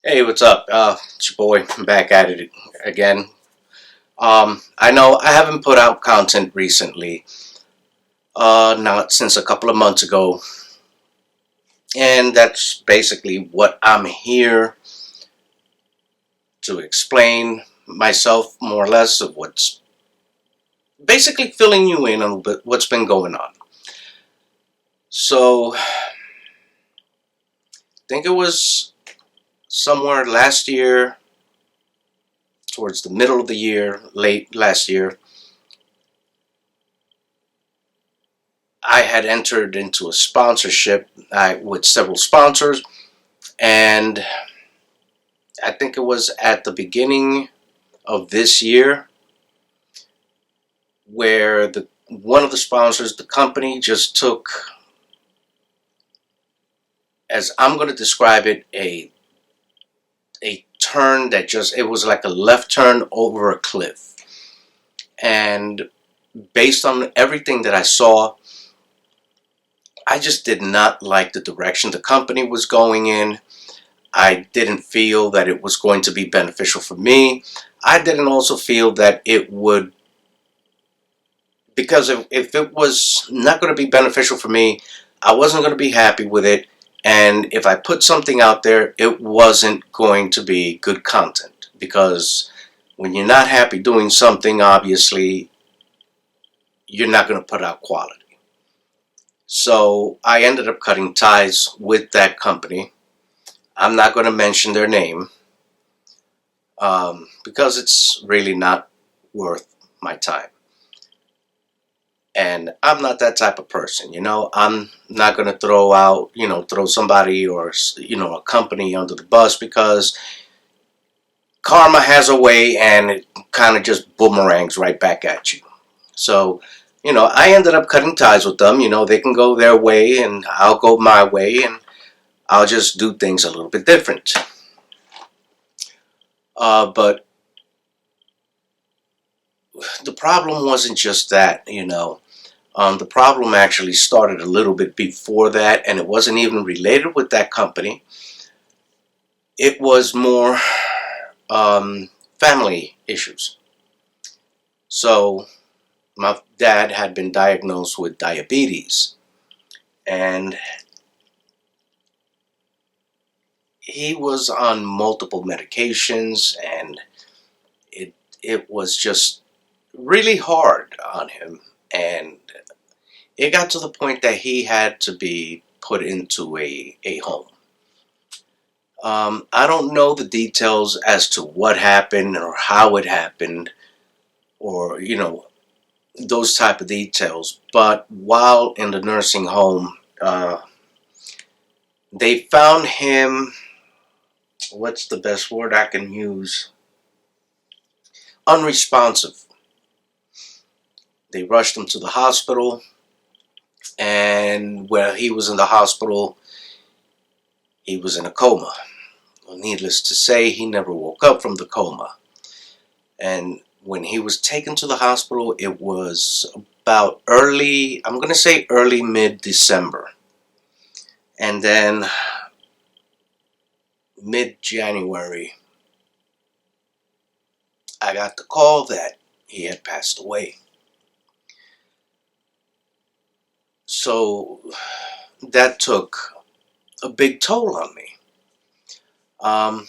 Hey, what's up? It's your boy. I'm back at it again. I know I haven't put out content recently, not since a couple of months ago, and that's basically what I'm here to explain myself more or less of what's basically filling you in on what's been going on. So, I think it was somewhere last year, towards the middle of the year, late last year, I had entered into a sponsorship with several sponsors, and I think it was at the beginning of this year where the one of the sponsors, the company, just took, as I'm going to describe it, a turn that just it was like a left turn over a cliff. And based on everything that I saw, I just did not like the direction the company was going in. I didn't feel that it was going to be beneficial for me. I didn't also feel that it would, because if it was not going to be beneficial for me, I wasn't going to be happy with it. And if I put something out there, it wasn't going to be good content. Because when you're not happy doing something, obviously, you're not going to put out quality. So I ended up cutting ties with that company. I'm not going to mention their name because it's really not worth my time. And I'm not that type of person, I'm not going to throw somebody or, a company under the bus, because karma has a way and it kind of just boomerangs right back at you. So, I ended up cutting ties with them. They can go their way and I'll go my way, and I'll just do things a little bit different. But the problem wasn't just that. The problem actually started a little bit before that, and it wasn't even related with that company. It was more family issues. So, my dad had been diagnosed with diabetes, and he was on multiple medications, and it was just really hard on him. And it got to the point that he had to be put into a home. I don't know the details as to what happened or how it happened, or those type of details. But while in the nursing home, they found him. What's the best word I can use? Unresponsive. They rushed him to the hospital, and while he was in the hospital, he was in a coma. Well, needless to say, he never woke up from the coma. And when he was taken to the hospital, it was about early, I'm going to say early mid-December. And then mid-January, I got the call that he had passed away. So that took a big toll on me. Um,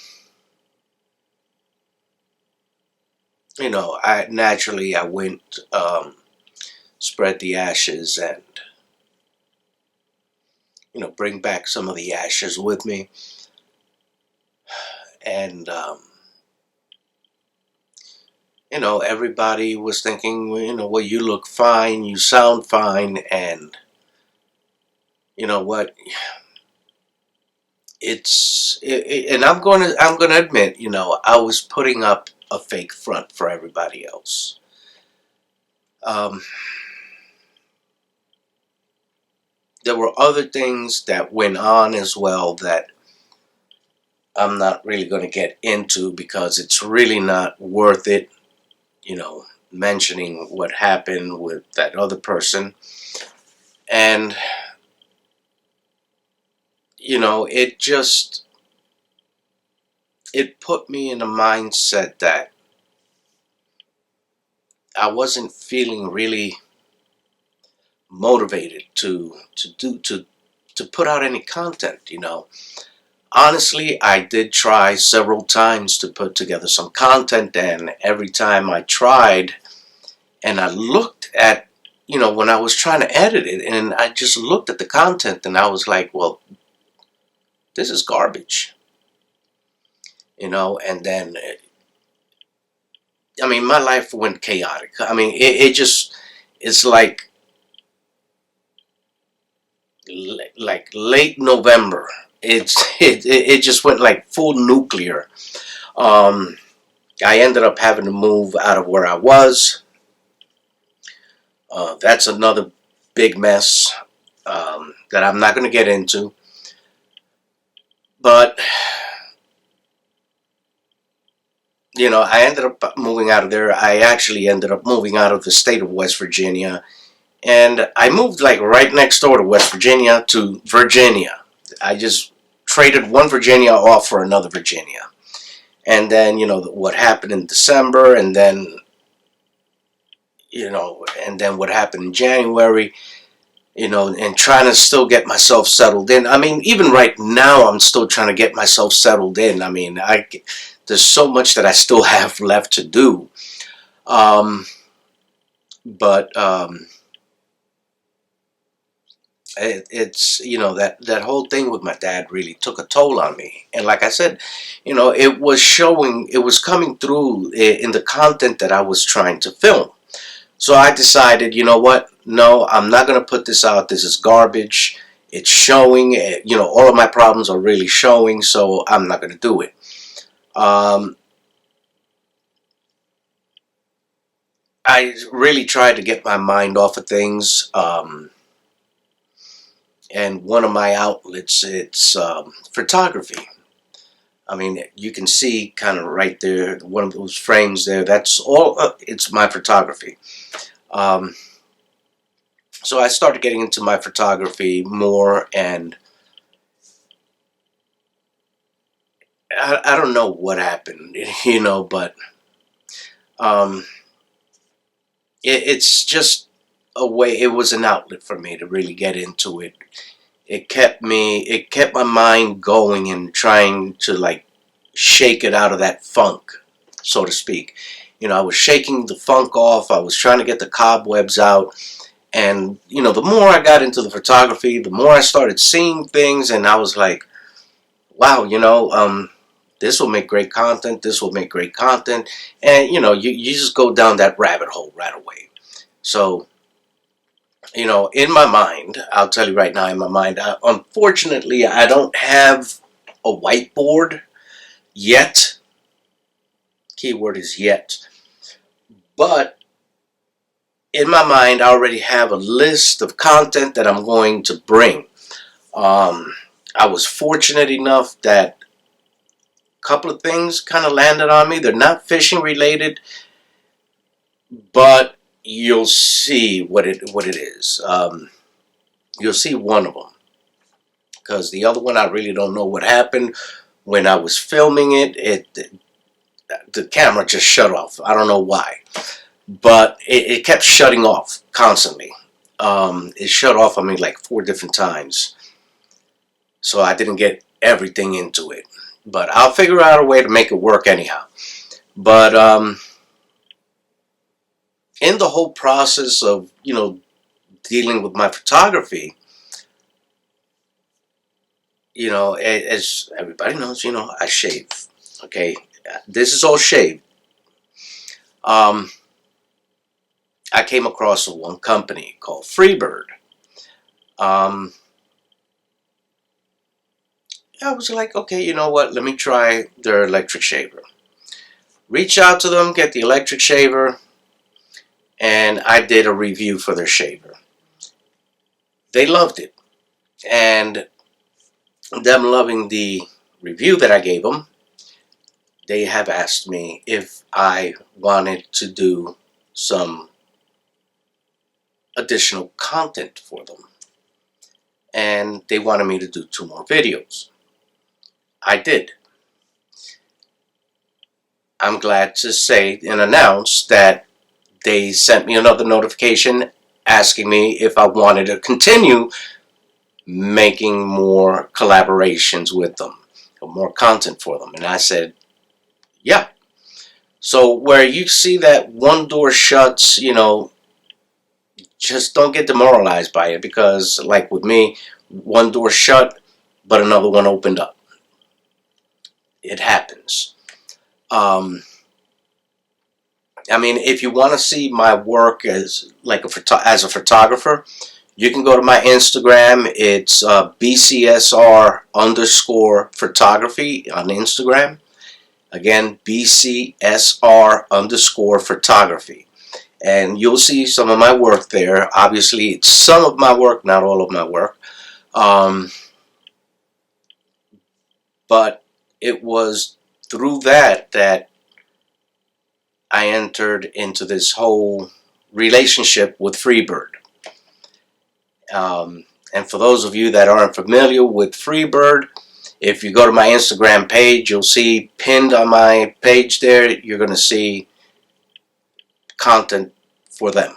I went, spread the ashes, and bring back some of the ashes with me. And everybody was thinking, well, you look fine, you sound fine, and you know what? And I'm going to admit, I was putting up a fake front for everybody else. Um, there were other things that went on as well that I'm not really going to get into, because it's really not worth it, mentioning what happened with that other person. And, it just, it put me in a mindset that I wasn't feeling really motivated to put out any content. Honestly, I did try several times to put together some content, and every time I tried and I looked at, when I was trying to edit it, and I just looked at the content and I was like, well, this is garbage, and then, I mean, my life went chaotic. I mean, it's like late November. It just went like full nuclear. Um, I ended up having to move out of where I was. That's another big mess that I'm not going to get into. But I ended up moving out of there. I actually ended up moving out of the state of West Virginia, and I moved like right next door to West Virginia to Virginia. I just traded one Virginia off for another Virginia. And then, what happened in December, and then what happened in January, and trying to still get myself settled in. I mean, even right now, I'm still trying to get myself settled in. I mean, there's so much that I still have left to do. Um, but it's that whole thing with my dad really took a toll on me, and like I said, it was coming through in the content that I was trying to film. So I decided, you know what, no, I'm not going to put this out. This is garbage. It's showing, all of my problems are really showing, so I'm not going to do it. um, I really tried to get my mind off of things. And one of my outlets, it's photography. I mean, you can see kind of right there, one of those frames there. That's all. It's my photography. Um, so I started getting into my photography more, and I don't know what happened, but um, it's just a way. It was an outlet for me to really get into it. It kept my mind going and trying to like shake it out of that funk, so to speak. I was shaking the funk off. I was trying to get the cobwebs out. And, the more I got into the photography, the more I started seeing things. And I was like, wow, this will make great content. This will make great content. And, you just go down that rabbit hole right away. So, in my mind, I'll tell you right now, in my mind, unfortunately, I don't have a whiteboard yet. Keyword is yet. But in my mind, I already have a list of content that I'm going to bring. Um, I was fortunate enough that a couple of things kind of landed on me. They're not fishing related, but you'll see what it is. You'll see one of them, because the other one I really don't know what happened when I was filming it. The camera just shut off. I don't know why, but it kept shutting off constantly. It shut off on me like 4 different times, so I didn't get everything into it. But I'll figure out a way to make it work anyhow. But in the whole process of dealing with my photography, as everybody knows, I shave. Okay, this is all shaved. Um, I came across one company called Freebird. Um, I was like, okay, you know what? Let me try their electric shaver. Reach out to them, get the electric shaver, and I did a review for their shaver. They loved it, and them loving the review that I gave them, they have asked me if I wanted to do some additional content for them, and they wanted me to do 2 more videos. I did. I'm glad to say and announce that they sent me another notification asking me if I wanted to continue making more collaborations with them, or more content for them. And I said, yeah. So where you see that one door shuts, just don't get demoralized by it, because like with me, one door shut, but another one opened up. It happens. Um, I mean, if you want to see my work as like as a photographer, you can go to my Instagram. It's BCSR underscore photography on Instagram. Again, BCSR underscore photography. And you'll see some of my work there. Obviously, it's some of my work, not all of my work. Um, but it was through that I entered into this whole relationship with Freebird. And for those of you that aren't familiar with Freebird, if you go to my Instagram page, you'll see pinned on my page there, you're going to see content for them.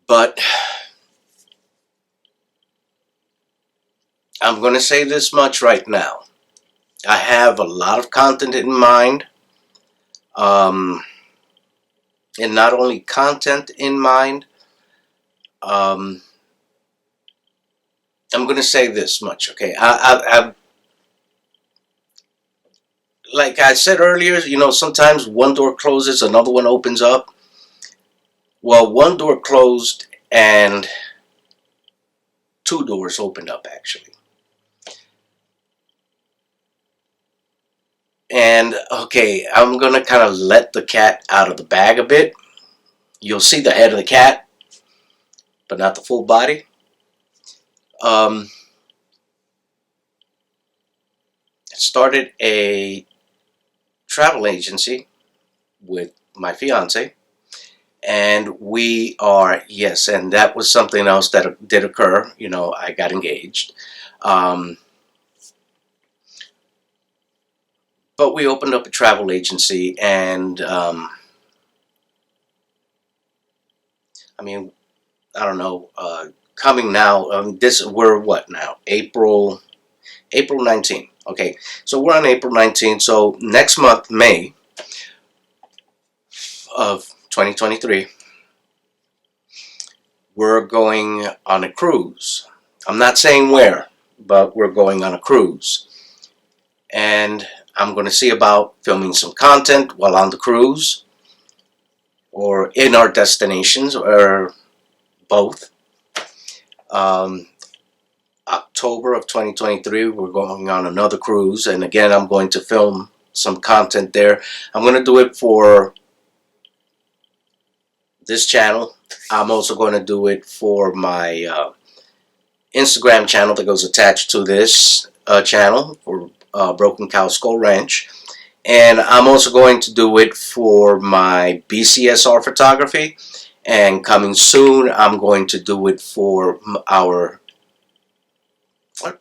But I'm going to say this much right now. I have a lot of content in mind. And not only content in mind, um, I'm going to say this much, okay? Like I said earlier, sometimes one door closes, another one opens up. Well, one door closed and two doors opened up, actually. And, okay, I'm going to kind of let the cat out of the bag a bit. You'll see the head of the cat, but not the full body. Um, Started a travel agency with my fiance, and we are, yes, and that was something else that did occur. I got engaged, um, but we opened up a travel agency, and I mean, I don't know, coming now, we're what now, April 19th. Okay, so we're on April 19th, so next month, May of 2023, we're going on a cruise. I'm not saying where, but we're going on a cruise. And I'm going to see about filming some content while on the cruise, or in our destinations, or both. Um, October of 2023, we're going on another cruise. And again, I'm going to film some content there. I'm going to do it for this channel. I'm also going to do it for my Instagram channel that goes attached to this channel, for Broken Cow Skull Ranch. And I'm also going to do it for my BCSR photography. And coming soon, I'm going to do it for our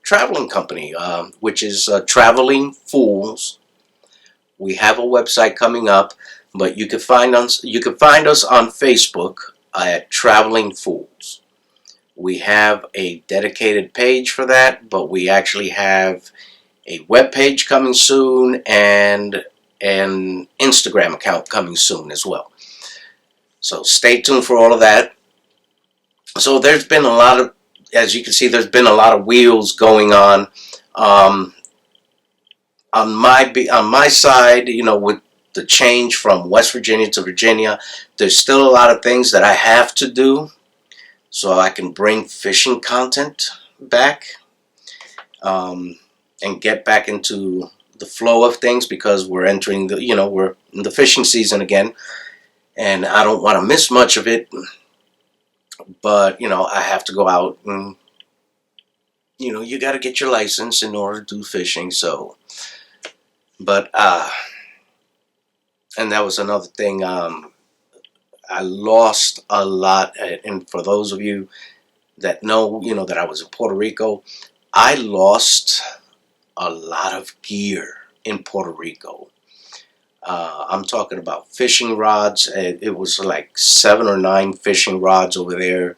traveling company, which is Traveling Fools. We have a website coming up, but you can find us. You can find us on Facebook at Traveling Fools. We have a dedicated page for that, but we actually have a web page coming soon and an Instagram account coming soon as well. So stay tuned for all of that. So there's been a lot of, as you can see, there's been a lot of wheels going on. Um, on my side, with the change from West Virginia to Virginia, there's still a lot of things that I have to do so I can bring fishing content back, and get back into the flow of things, because we're entering we're in the fishing season again, and I don't want to miss much of it. But I have to go out, and you got to get your license in order to do fishing. So, but and that was another thing. I lost a lot, and for those of you that know, that I was in Puerto Rico, I lost a lot of gear in Puerto Rico. I'm talking about fishing rods. It was like 7 or 9 fishing rods over there.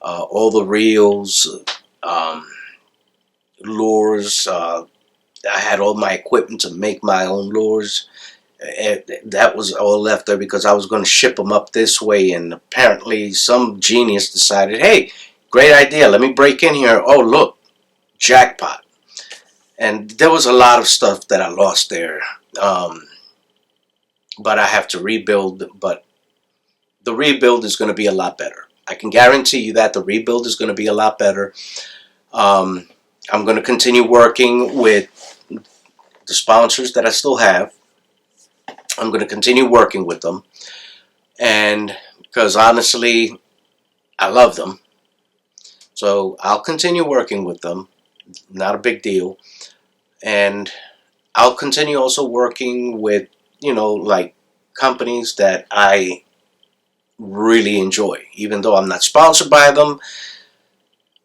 All the reels, um, lures. I had all my equipment to make my own lures. That was all left there because I was going to ship them up this way, and apparently some genius decided, hey, great idea, let me break in here. Oh, look, jackpot. And there was a lot of stuff that I lost there. But I have to rebuild. But the rebuild is going to be a lot better. I can guarantee you that the rebuild is going to be a lot better. I'm going to continue working with the sponsors that I still have. I'm going to continue working with them. And because honestly, I love them. So I'll continue working with them. Not a big deal. And I'll continue also working with, like companies that I really enjoy. Even though I'm not sponsored by them,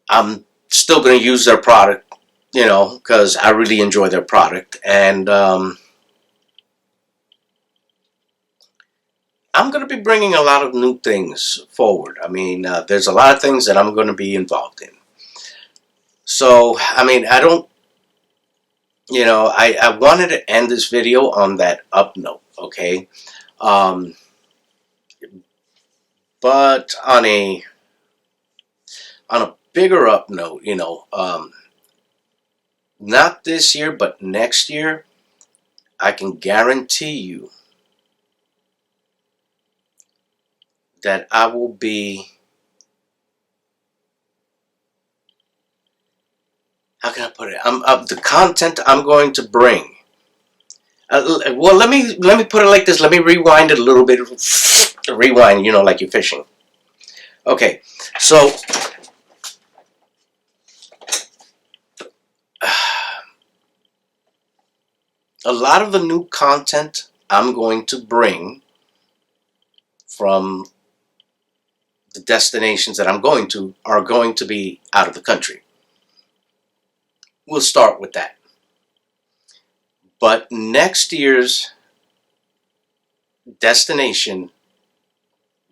I'm still going to use their product, because I really enjoy their product. And I'm going to be bringing a lot of new things forward. I mean, there's a lot of things that I'm going to be involved in. So, I mean, I don't, I wanted to end this video on that up note, okay? But on a bigger up note, not this year, but next year, I can guarantee you that I will be, how can I put it? The content I'm going to bring. Well, let me put it like this. Let me rewind it a little bit. Rewind, like you're fishing. Okay, so a lot of the new content I'm going to bring from the destinations that I'm going to are going to be out of the country. We'll start with that. But next year's destination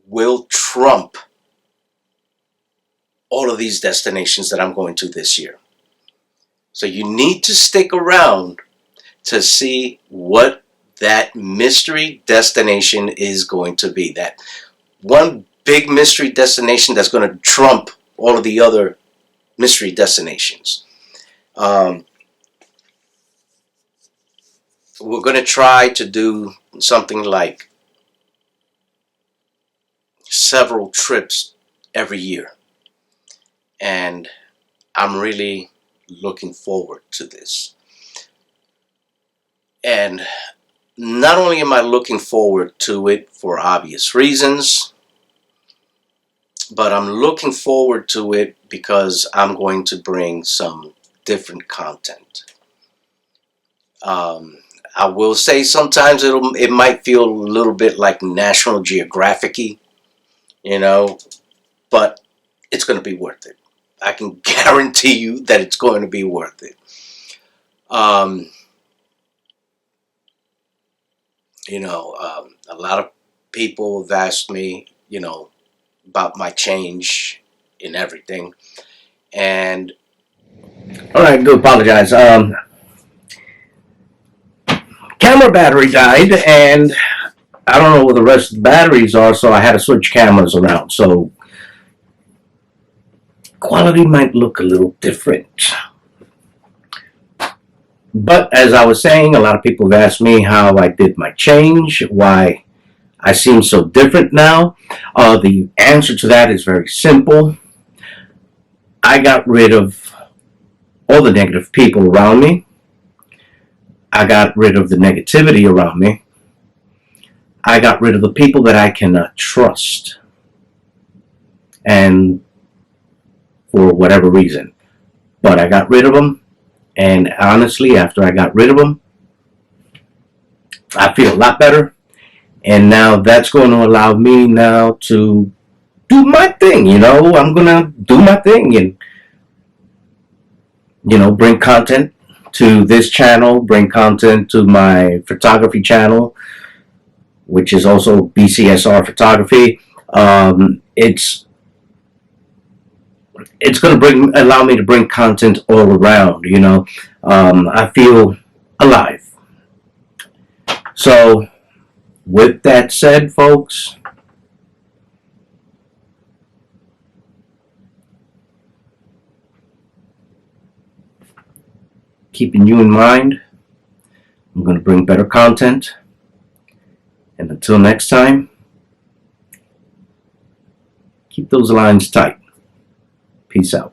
will trump all of these destinations that I'm going to this year. So you need to stick around to see what that mystery destination is going to be. That one big mystery destination that's going to trump all of the other mystery destinations. We're going to try to do something like several trips every year. And I'm really looking forward to this. And not only am I looking forward to it for obvious reasons, but I'm looking forward to it because I'm going to bring some different content. I will say sometimes it might feel a little bit like National Geographic-y, but it's going to be worth it. I can guarantee you that it's going to be worth it. A lot of people have asked me, about my change in everything. And all right, I do apologize. Camera battery died, and I don't know where the rest of the batteries are, so I had to switch cameras around. So quality might look a little different. But as I was saying, a lot of people have asked me how I did my change, why I seem so different now. The answer to that is very simple. I got rid of all the negative people around me. I got rid of the negativity around me. I got rid of the people that I cannot trust. And for whatever reason. But I got rid of them. And honestly, after I got rid of them, I feel a lot better. And now that's going to allow me now to do my thing. I'm going to do my thing and, bring content to this channel, bring content to my photography channel, which is also BCSR Photography. It's going to allow me to bring content all around. I feel alive. So, with that said, folks, keeping you in mind, I'm going to bring better content. And until next time, keep those lines tight. Peace out.